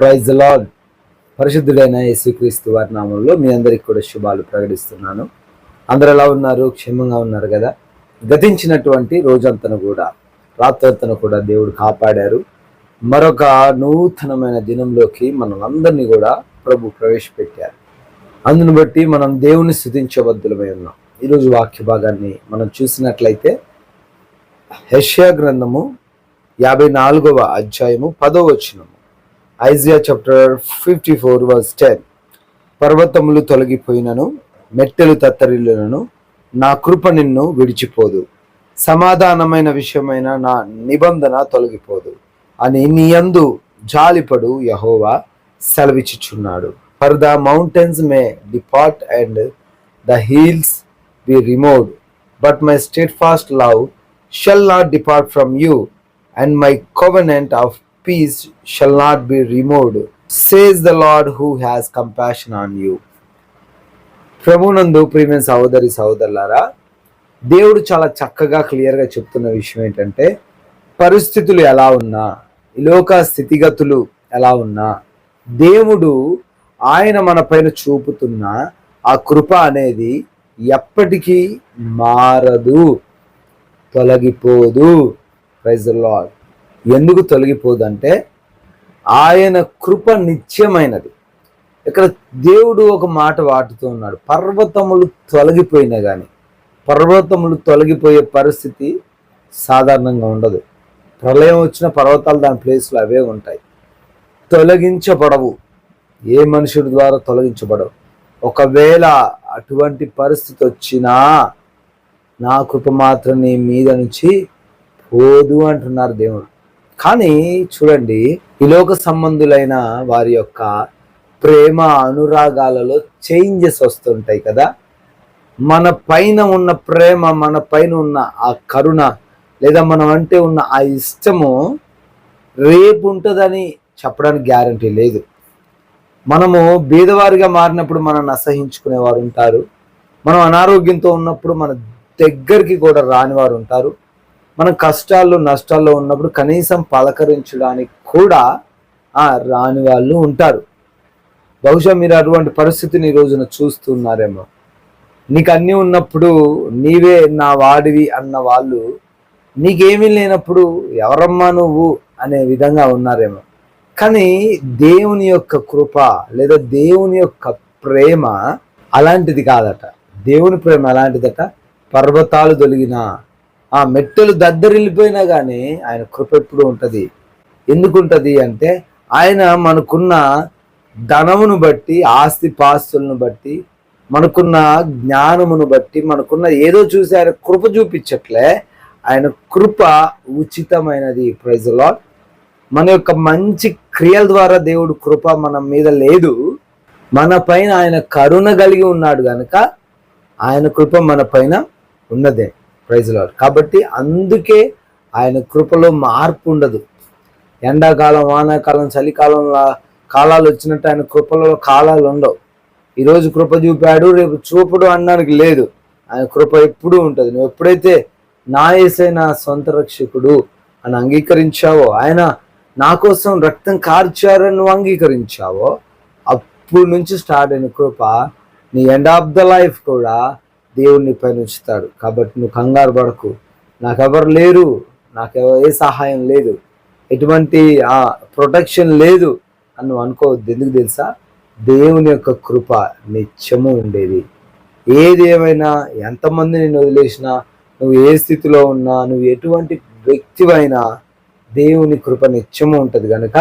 Praise the lord. పరిశుద్ధుడైన యేసుక్రీస్తు వారి నామంలో మీ అందరికి కూడా శుభాలు ప్రకటిస్తున్నాను. అందరు ఎలా ఉన్నారు? క్షేమంగా ఉన్నారు కదా? గతించినటువంటి రోజంతను కూడా, రాత్రంతను కూడా దేవుడు కాపాడారు. మరొక నూతనమైన దినంలోకి మనల్ని కూడా ప్రభు ప్రవేశపెట్టారు. అందును బట్టి మనం దేవుని స్తుతించబద్దులమై ఉన్నాం. ఈరోజు వాక్య భాగాన్ని మనం చూసినట్లయితే యెషయా గ్రంథము 54వ అధ్యాయము 10వ వచనము. Isaiah chapter 54 verse 10. పర్వతములు తొలగిపోయినను, మెట్టెలు తత్తరిల్లునను, నా కృప నిన్ను విడిచిపోదు, సమాధానమైన విషయమైన నా నిబంధన తొలగిపోదు అని నీ యందు జాలిపడు యెహోవా సెలవిచ్చుచున్నాడు. For the mountains May depart and the hills be removed, but my steadfast love shall not depart from you, and my covenant of peace shall not be removed, says the Lord who has compassion on you. ప్రభునందు ప్రియమైన సహోదరి సహోదరులారా, దేవుడు చాలా చక్కగా క్లియర్గా చెప్తున్న విషయం ఏంటంటే, పరిస్థితులు ఎలా ఉన్నా, ఈ లోక స్థితిగతులు ఎలా ఉన్నా, దేవుడు ఆయన మన పైన చూపుతున్న ఆ కృప అనేది ఎప్పటికీ మారదు, తొలగిపోదు. Praise the lord. ఎందుకు తొలగిపోదు అంటే ఆయన కృప నిత్యమైనది. ఇక్కడ దేవుడు ఒక మాట వాడుతూ ఉన్నాడు, పర్వతములు తొలగిపోయినా కానీ. పర్వతములు తొలగిపోయే పరిస్థితి సాధారణంగా ఉండదు. ప్రళయం వచ్చిన పర్వతాలు దాని ప్లేస్లో అవే ఉంటాయి, తొలగించబడవు. ఏ మనుషుడి ద్వారా తొలగించబడవు. ఒకవేళ అటువంటి పరిస్థితి వచ్చినా నా కృప మాత్రం నీ మీద నుంచి పోదు అంటున్నారు దేవుడు. కానీ చూడండి, ఈ లోక సంబంధులైన వారి యొక్క ప్రేమ అనురాగాలలో చేంజెస్ వస్తుంటాయి కదా. మన పైన ఉన్న ప్రేమ, మన పైన ఉన్న ఆ కరుణ, లేదా మనం అంటే ఉన్న ఆ ఇష్టము రేపు ఉంటుందని చెప్పడానికి గ్యారంటీ లేదు. మనము బీదవారిగా మారినప్పుడు మనల్ని అసహించుకునేవారు ఉంటారు. మనం అనారోగ్యంతో ఉన్నప్పుడు మన దగ్గరికి కూడా రాని వారు ఉంటారు. మనం కష్టాల్లో నష్టాల్లో ఉన్నప్పుడు కనీసం పలకరించడానికి కూడా రాని వాళ్ళు ఉంటారు. బహుశా మీరు అటువంటి పరిస్థితిని ఈ రోజున చూస్తున్నారేమో. నీకు అన్నీ ఉన్నప్పుడు నీవే నా వాడివి అన్న వాళ్ళు నీకేమీ లేనప్పుడు ఎవరమ్మా నువ్వు అనే విధంగా ఉన్నారేమో. కానీ దేవుని యొక్క కృప లేదా దేవుని యొక్క ప్రేమ అలాంటిది కాదట. దేవుని ప్రేమ అలాంటిదట. పర్వతాలు తొలగినా, ఆ మెట్టెలు దద్దరిల్లిపోయినా కానీ ఆయన కృప ఎప్పుడు ఉంటుంది. ఎందుకు ఉంటుంది అంటే, ఆయన మనకున్న ధనమును బట్టి, ఆస్తి పాస్తులను బట్టి, మనకున్న జ్ఞానమును బట్టి, మనకున్న ఏదో చూసి ఆయన కృప చూపించట్లే. ఆయన కృప ఉచితమైనది. Praise the Lord. మన యొక్క మంచి క్రియల ద్వారా దేవుడు కృప మన మీద లేదు. మన పైన ఆయన కరుణ కలిగి ఉన్నాడు కనుక ఆయన కృప మన పైన ఉన్నదే. Praise the Lord. కాబట్టి అందుకే ఆయన కృపలో మార్పు ఉండదు. ఎండాకాలం, వానాకాలం, చలికాలం కాలాలు వచ్చినట్టు ఆయన కృపలో కాలాలు ఉండవు. ఈరోజు కృప చూపాడు, రేపు చూపడు అనడానికి లేదు. ఆయన కృప ఎప్పుడూ ఉంటుంది. నువ్వు ఎప్పుడైతే నా యేసయ్య నా సొంత రక్షకుడు అని అంగీకరించావో, ఆయన నా కోసం రక్తం కార్చారని నువ్వు అంగీకరించావో, అప్పుడు నుంచి స్టార్ట్ అయిన కృప నీ ఎండ్ ఆఫ్ ద లైఫ్ కూడా దేవుడిని పైన ఉంచుతాడు. కాబట్టి నువ్వు కంగారు పడకు. నాకెవరు లేరు, నాకు ఏ సహాయం లేదు, ఎటువంటి ప్రొటెక్షన్ లేదు అని నువ్వు అనుకోవద్దు. ఎందుకు తెలుసా? దేవుని యొక్క కృప నిత్యము ఉండేది. ఏది ఏమైనా, ఎంతమంది నేను వదిలేసినా, నువ్వు ఏ స్థితిలో ఉన్నా, నువ్వు ఎటువంటి వ్యక్తివైనా, దేవుని కృప నిత్యము ఉంటుంది కనుక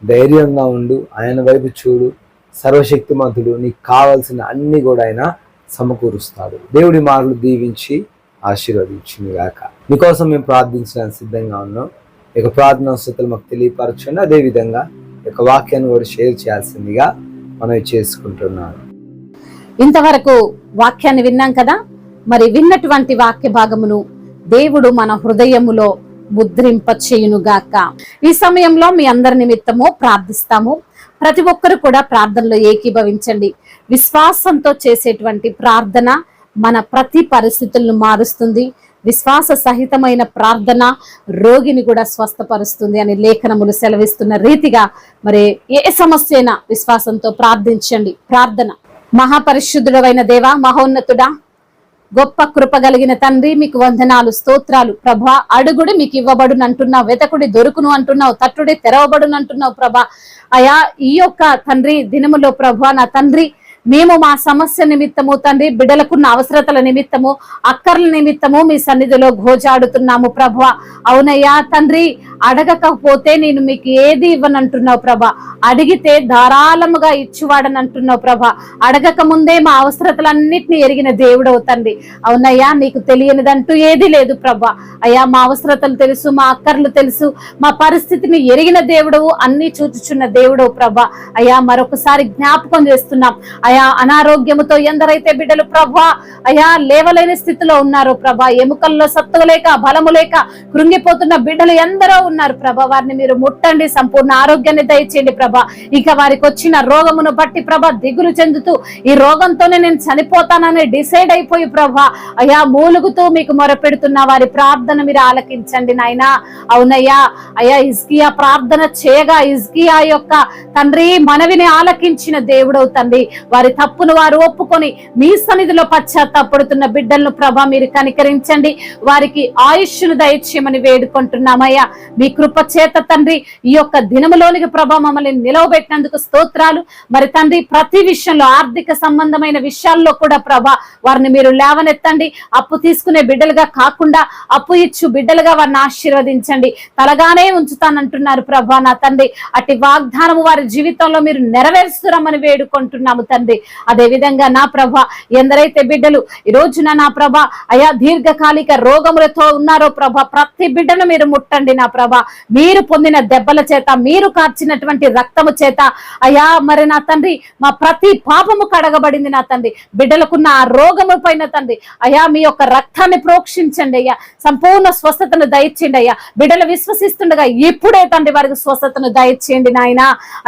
ధైర్యంగా ఉండు. ఆయన వైపు చూడు. సర్వశక్తిమంతుడు. నీకు కావాల్సిన అన్ని కూడా ఆయన సమకూరుస్తాడు. దేవుడి మాటలు దీవించి ఆశీర్వదించును గాక. మీకోసం మేము ప్రార్థించడానికి సిద్ధంగా ఉన్నాం. ఇక ప్రార్థన స్తుతులు మాకు తెలియపరచండి. అదేవిధంగా ఇక వాక్యాన్ని కూడా షేర్ చేయాల్సిందిగా మనం చేసుకుంటున్నాను. ఇంతవరకు వాక్యాన్ని విన్నాం కదా. మరి విన్నటువంటి వాక్య భాగమును దేవుడు మన హృదయములో ముద్రింప చేయునుగాక. ఈ సమయంలో మీ అందరి నిమిత్తము ప్రార్థిస్తాము. ప్రతి ఒక్కరు కూడా ప్రార్థనలో ఏకీభవించండి. విశ్వాసంతో చేసేటువంటి ప్రార్థన మన ప్రతి పరిస్థితులను మారుస్తుంది. విశ్వాస సహితమైన ప్రార్థన రోగిని కూడా స్వస్థపరుస్తుంది అని లేఖనములు సెలవిస్తున్న రీతిగా మరి ఏ సమస్య అయినా విశ్వాసంతో ప్రార్థించండి. ప్రార్థన. మహాపరిశుద్ధుడైన దేవా, మహోన్నతుడా, గొప్ప కృప కలిగిన తండ్రి, మీకు వందనాలు, స్తోత్రాలు ప్రభా. అడుగుడు మీకు ఇవ్వబడును అంటున్నావు, వెతకుడి దొరుకును అంటున్నావు, తట్టుడి తెరవబడును అంటున్నావు ప్రభా. అయా ఈ యొక్క తండ్రి దినములో ప్రభా నా తండ్రి, మేము మా సమస్య నిమిత్తము తండ్రి, బిడ్డలకున్న అవసరతల నిమిత్తము, అక్కర్ల నిమిత్తము మీ సన్నిధిలో గోజాడుతున్నాము ప్రభా. అవునయ్యా తండ్రి, అడగకపోతే నేను మీకు ఏది ఇవ్వనంటున్నావు ప్రభా, అడిగితే ధారాళముగా ఇచ్చువాడని అంటున్నావు ప్రభా. అడగక ముందే మా అవసరతలన్నిటిని ఎరిగిన దేవుడవు తండ్రి. అవునయ్యా, నీకు తెలియనిదంటూ ఏది లేదు ప్రభా. అయ్యా మా అవసరతలు తెలుసు, మా అక్కర్లు తెలుసు, మా పరిస్థితిని ఎరిగిన దేవుడవు, అన్ని చూచుచున్న దేవుడవు ప్రభా. అయ్యా మరొకసారి జ్ఞాపకం చేస్తున్నాం. అయా అనారోగ్యముతో ఎందరైతే బిడ్డలు ప్రభా అయా లేవలేని స్థితిలో ఉన్నారు ప్రభా, ఎముకల్లో సత్తువ లేక బలము లేక కృంగిపోతున్న బిడ్డలు ఎందరో ఉన్నారు ప్రభా. వారిని మీరు ముట్టండి, సంపూర్ణ ఆరోగ్యాన్ని దయచేయండి ప్రభా. ఇక వారికి వచ్చిన రోగమును బట్టి ప్రభా దిగులు చెందుతూ ఈ రోగంతోనే నేను చనిపోతానని డిసైడ్ అయిపోయి ప్రభా అయా మూలుగుతూ మీకు మొరపెడుతున్న వారి ప్రార్థన మీరు ఆలకించండి నాయనా. అవునయ్యా, అయా హిజ్కియా ప్రార్థన చేయగా హిజ్కియా యొక్క తండ్రి మనవిని ఆలకించిన దేవుడవు తండ్రి. వారి తప్పును వారు ఒప్పుకొని మీ సన్నిధిలో పశ్చాత్తాపడుతున్న బిడ్డలను ప్రభా మీరు కనికరించండి, వారికి ఆయుష్ను దయచేయమని వేడుకుంటున్నామయ్యా. మీ కృప చేత తండ్రి ఈ యొక్క దినములోనికి ప్రభా మమ్మల్ని నిలవబెట్టినందుకు స్తోత్రాలు. మరి తండ్రి ప్రతి విషయంలో, ఆర్థిక సంబంధమైన విషయాల్లో కూడా ప్రభా వారిని మీరు లేవనెత్తండి. అప్పు తీసుకునే బిడ్డలుగా కాకుండా అప్పు ఇచ్చు బిడ్డలుగా వారిని ఆశీర్వదించండి. తలగానే ఉంచుతానంటున్నారు ప్రభా నా తండ్రి. అట్టి వాగ్దానము వారి జీవితంలో మీరు నెరవేరుస్తురమ్మని వేడుకుంటున్నాము తండ్రి. అదే విధంగా నా ప్రభా ఎందరైతే బిడ్డలు ఈ రోజున నా ప్రభా అయా దీర్ఘకాలిక రోగములతో ఉన్నారో ప్రభా, ప్రతి బిడ్డను మీరు ముట్టండి నా ప్రభా. మీరు పొందిన దెబ్బల చేత, మీరు కార్చినటువంటి రక్తము చేత అయా మరి నా తండ్రి మా ప్రతి పాపము కడగబడింది నా తండ్రి. బిడ్డలకున్న ఆ రోగము పైన తండ్రి అయా మీ యొక్క రక్తాన్ని ప్రోక్షించండి అయ్యా, సంపూర్ణ స్వస్థతను దయచేయండి అయ్యా. బిడ్డలు విశ్వసిస్తుండగా ఇప్పుడే తండ్రి వారికి స్వస్థతను దయచేయండి నాయన.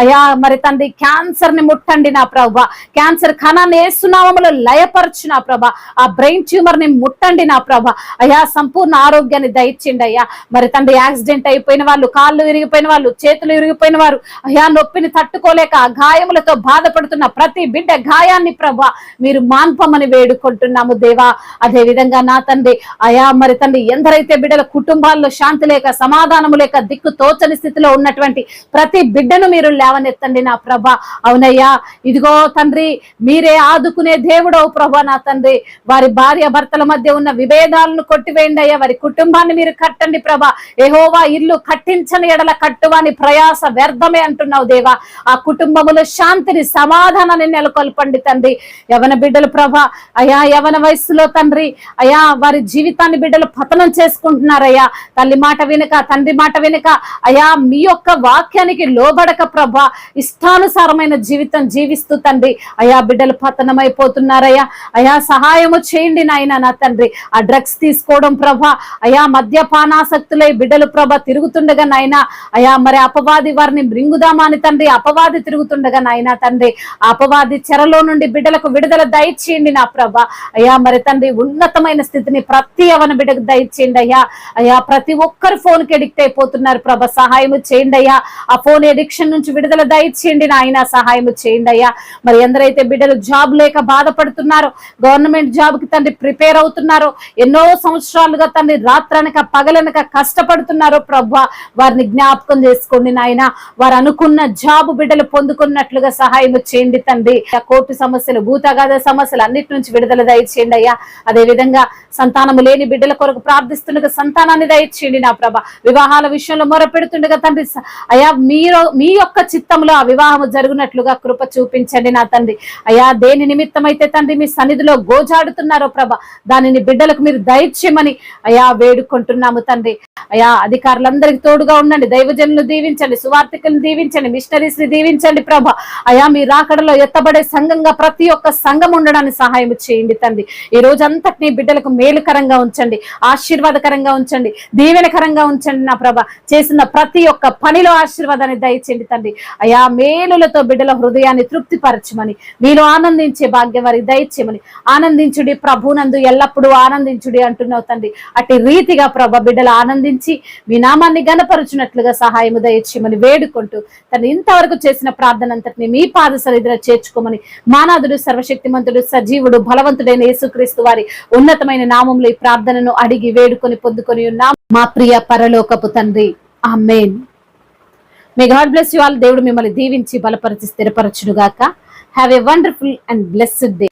అయా మరి తండ్రి క్యాన్సర్ ని ముట్టండి నా ప్రభా, క్యాన్సర్ కణాన్ని ఏసునామములో లయపరచు నా ప్రభా. ఆ బ్రెయిన్ ట్యూమర్ ని ముట్టండి నా ప్రభా. అయా సంపూర్ణ ఆరోగ్యాన్ని దయచేయండి అయ్యా. మరి తండ్రి యాక్సిడెంట్ అయిపోయిన వాళ్ళు, కాళ్ళు విరిగిపోయిన వాళ్ళు, చేతులు విరిగిపోయిన వారు, అయా నొప్పిని తట్టుకోలేక గాయములతో బాధపడుతున్న ప్రతి బిడ్డ గాయాన్ని ప్రభా మీరు మాన్పమని వేడుకుంటున్నాము దేవా. అదే విధంగా నా తండ్రి అయా మరి తండ్రి ఎందరైతే బిడ్డల కుటుంబాల్లో శాంతి లేక, సమాధానము లేక, దిక్కు తోచని స్థితిలో ఉన్నటువంటి ప్రతి బిడ్డను మీరు లేవనెత్తండి నా ప్రభా. అవునయ్యా, ఇదిగో తండ్రి మీరే ఆదుకునే దేవుడవు ప్రభా నా తండ్రి. వారి భార్య భర్తల మధ్య ఉన్న విభేదాలను కొట్టివేయండి అయ్యా. వారి కుటుంబాన్ని మీరు కట్టండి ప్రభా. యెహోవా ఇల్లు కట్టించని ఎడల కట్టువాని ప్రయాస వ్యర్థమే అంటున్నావు దేవా. ఆ కుటుంబములో శాంతిని, సమాధానాన్ని నెలకొల్పండి తండ్రి. యవన బిడ్డలు ప్రభా అయా యవన వయస్సులో తండ్రి అయా వారి జీవితాన్ని బిడ్డలు పతనం చేసుకుంటున్నారయ్యా. తల్లి మాట వినక, తండ్రి మాట వినక అయా మీ యొక్క వాక్యానికి లోబడక ప్రభా ఇష్టానుసారమైన జీవితం జీవిస్తూ తండ్రి అయా బిడ్డలు పతనమైపోతున్నారయ్యా. అయా సహాయము చేయండి నాయన నా తండ్రి. ఆ డ్రగ్స్ తీసుకోవడం ప్రభా అయా మద్యపానాసక్తులై బిడ్డలు ప్రభా తిరుగుతుండగా నాయన అయా మరి అపవాది వారిని మృంగుదామా అని తండ్రి అపవాది తిరుగుతుండగా నాయన తండ్రి అపవాది చెరలో నుండి బిడ్డలకు విడుదల దయచేయండి నా ప్రభా. అయా మరి తండ్రి ఉన్నతమైన స్థితిని ప్రతి యవన బిడ్డకు దయచేయండి అయ్యా. అయా ప్రతి ఒక్కరు ఫోన్ కి ఎడిక్ట్ అయిపోతున్నారు ప్రభా, సహాయము చేయండి అయ్యా. ఆ ఫోన్ ఎడిక్షన్ నుంచి విడుదల దయచేయండి నాయన, సహాయము చేయండి అయ్యా. మరి ఎందరైతే బిడ్డలు జాబ్ లేక బాధపడుతున్నారో, గవర్నమెంట్ జాబ్ కి తండ్రి ప్రిపేర్ అవుతున్నారో, ఎన్నో సంవత్సరాలుగా తండ్రి రాత్రనక పగలనక కష్టపడుతున్నారో ప్రభా వారిని జ్ఞాపకం చేసుకోండి నాయన. వారు అనుకున్న జాబ్ బిడ్డలు పొందుకున్నట్లుగా సహాయం చేయండి తండ్రి. కోర్టు సమస్యలు, భూతగాథ సమస్యలు అన్నిటి నుంచి విడుదల దయచేయండి అయ్యా. అదే విధంగా సంతానము లేని బిడ్డల కొరకు ప్రార్థిస్తుండగా సంతానాన్ని దయచేయండి నా ప్రభా. వివాహాల విషయంలో మొరపెడుతుండగా తండ్రి అయా మీ యొక్క చిత్తంలో ఆ వివాహము జరుగునట్లుగా కృప చూపించండి నా తండ్రి. అయా దేని నిమిత్తం అయితే తండ్రి మీ సన్నిధిలో గోజాడుతున్నారో ప్రభా దానిని బిడ్డలకు మీరు దయచేయమని అయా వేడుకుంటున్నాము తండ్రి. అయా అధికారులందరికీ తోడుగా ఉండండి, దైవజనులు దీవించండి, సువార్థికులను దీవించండి, మిషనరీస్ ని దీవించండి ప్రభా. అయా మీ రాకడలో ఎత్తబడే సంఘంగా ప్రతి ఒక్క సంఘం ఉండడానికి సహాయం చేయండి తండ్రి. ఈ రోజు అంతటినీ బిడ్డలకు మేలుకరంగా ఉంచండి, ఆశీర్వాదకరంగా ఉంచండి, దీవెనకరంగా ఉంచండి నా ప్రభ. చేసిన ప్రతి ఒక్క పనిలో ఆశీర్వాదాన్ని దయచేయండి తండ్రి. అయా మేలులతో బిడ్డల హృదయాన్ని తృప్తిపరచమని, మీరు ఆనందించే భాగ్యం వారికి దయచేయమని. ఆనందించుడి ప్రభునందు ఎల్లప్పుడూ ఆనందించుడి అంటున్నావు తండ్రి. అట్టి రీతిగా ప్రభ బిడ్డలు ఆనందించి మీ నామాన్ని గణపరుచున్నట్లుగా సహాయము దయచేయమని వేడుకుంటూ తను ఇంతవరకు చేసిన ప్రార్థన అంతటిని మీ పాద సన్నిధిలో చేర్చుకోమని, మానాథుడు సర్వశక్తిమంతుడు సజీవుడు బలవంతుడైన యేసుక్రీస్తు వారి ఉన్నతమైన నామంలో ఈ ప్రార్థనను అడిగి వేడుకొని పొందుకొని ఉన్నాం మా ప్రియ పరలోకపు తండ్రి. ఆమేన్. May God bless you all. దేవుడు మిమ్మల్ని దీవించి బలపరిచి స్థిరపరచును గాక. Have a wonderful and blessed day.